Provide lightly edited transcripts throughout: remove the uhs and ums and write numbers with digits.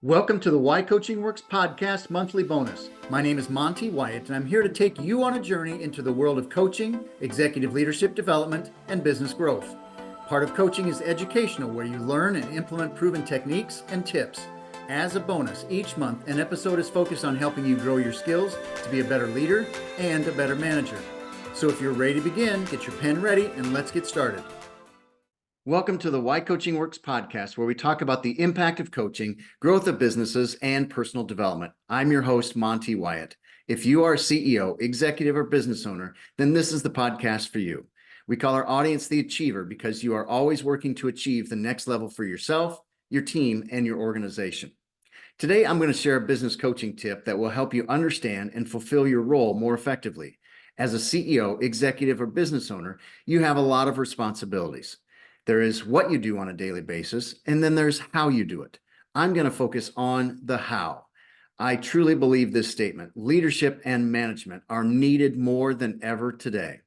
Welcome to the Why Coaching Works podcast monthly bonus. My name is Monty Wyatt, and I'm here to take you on a journey into the world of coaching, executive leadership development, and business growth. Part of coaching is educational, where you learn and implement proven techniques and tips. As a bonus, each month, an episode is focused on helping you grow your skills to be a better leader and a better manager. So if you're ready to begin, get your pen ready and let's get started. Welcome to the Why Coaching Works podcast, where we talk about the impact of coaching, growth of businesses, and personal development. I'm your host, Monty Wyatt. If you are a CEO, executive, or business owner, then this is the podcast for you. We call our audience the achiever because you are always working to achieve the next level for yourself, your team, and your organization. Today, I'm going to share a business coaching tip that will help you understand and fulfill your role more effectively. As a CEO, executive, or business owner, you have a lot of responsibilities. There is what you do on a daily basis, and then there's how you do it. I'm going to focus on the how. I truly believe this statement: leadership and management are needed more than ever today.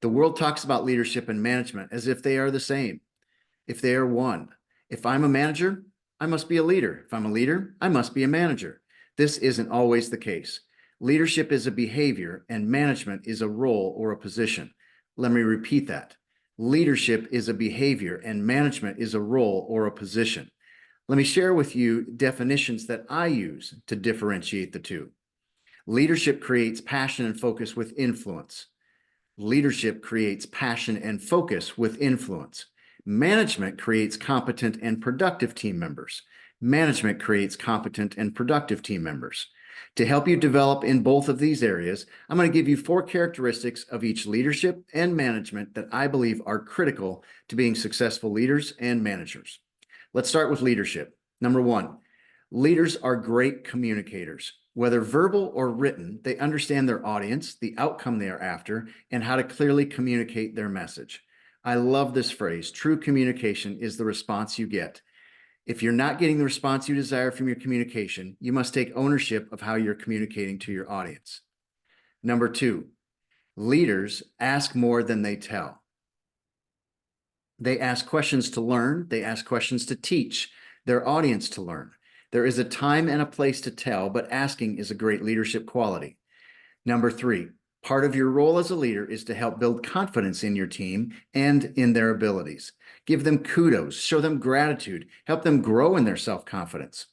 The world talks about leadership and management as if they are the same, if they are one. If I'm a manager, I must be a leader. If I'm a leader, I must be a manager. This isn't always the case. Leadership is a behavior, and management is a role or a position. Let me repeat that. Leadership is a behavior, and management is a role or a position. Let me share with you definitions that I use to differentiate the two. Leadership creates passion and focus with influence. Leadership creates passion and focus with influence. Management creates competent and productive team members. Management creates competent and productive team members. To help you develop in both of these areas, I'm going to give you 4 characteristics of each leadership and management that I believe are critical to being successful leaders and managers. Let's start with leadership. Number 1, leaders are great communicators. Whether verbal or written, they understand their audience, the outcome they are after, and how to clearly communicate their message. I love this phrase: true communication is the response you get. If you're not getting the response you desire from your communication, you must take ownership of how you're communicating to your audience. Number 2, leaders ask more than they tell. They ask questions to learn. They ask questions to teach their audience to learn. There is a time and a place to tell, but asking is a great leadership quality. Number 3, part of your role as a leader is to help build confidence in your team and in their abilities. Give them kudos, show them gratitude, help them grow in their self-confidence.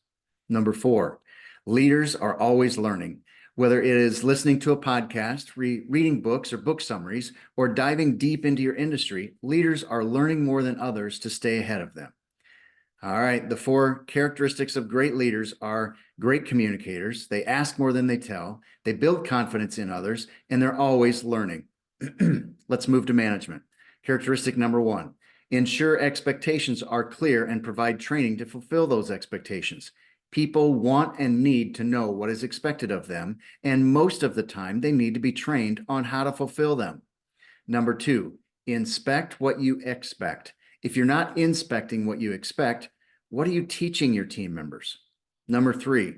Number 4, leaders are always learning. Whether it is listening to a podcast, reading books or book summaries, or diving deep into your industry, leaders are learning more than others to stay ahead of them. All right, the 4 characteristics of great leaders are great communicators. They ask more than they tell. They build confidence in others, and they're always learning. Let's move to management. Characteristic number 1, ensure expectations are clear and provide training to fulfill those expectations. People want and need to know what is expected of them, and most of the time they need to be trained on how to fulfill them. Number 2, inspect what you expect. If you're not inspecting what you expect, what are you teaching your team members? Number 3,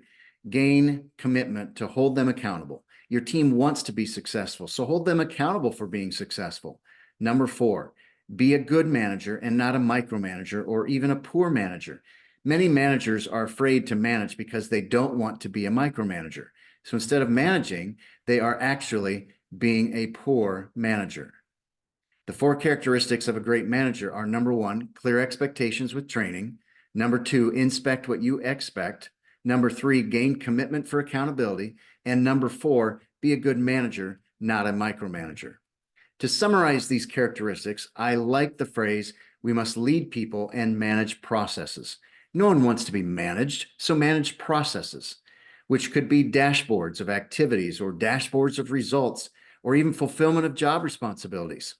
gain commitment to hold them accountable. Your team wants to be successful, so hold them accountable for being successful. Number 4, be a good manager and not a micromanager or even a poor manager. Many managers are afraid to manage because they don't want to be a micromanager. So instead of managing, they are actually being a poor manager. The 4 characteristics of a great manager are: number 1, clear expectations with training. Number 2, inspect what you expect. Number 3, gain commitment for accountability. And number 4, be a good manager, not a micromanager. To summarize these characteristics, I like the phrase, we must lead people and manage processes. No one wants to be managed, so manage processes, which could be dashboards of activities or dashboards of results, or even fulfillment of job responsibilities.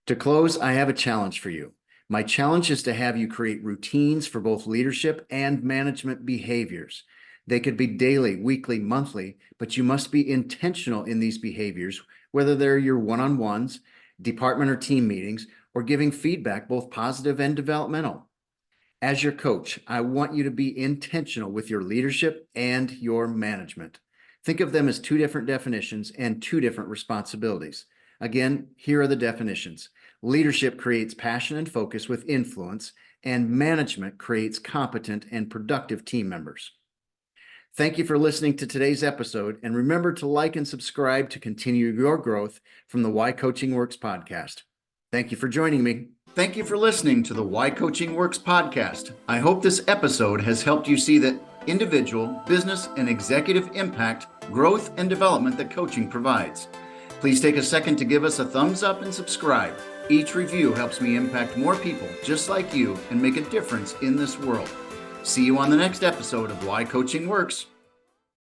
To close, I have a challenge for you. My challenge is to have you create routines for both leadership and management behaviors. They could be daily, weekly, monthly, but you must be intentional in these behaviors, whether they're your one-on-ones, department or team meetings, or giving feedback, both positive and developmental. As your coach, I want you to be intentional with your leadership and your management. Think of them as 2 different definitions and 2 different responsibilities. Again, here are the definitions. Leadership creates passion and focus with influence. and management creates competent and productive team members. Thank you for listening to today's episode, and remember to like and subscribe to continue your growth from the Why Coaching Works podcast. Thank you for joining me. Thank you for listening to the Why Coaching Works podcast. I hope this episode has helped you see the individual, business, and executive impact, growth, and development that coaching provides. Please take a second to give us a thumbs up and subscribe. Each review helps me impact more people just like you and make a difference in this world. See you on the next episode of Why Coaching Works.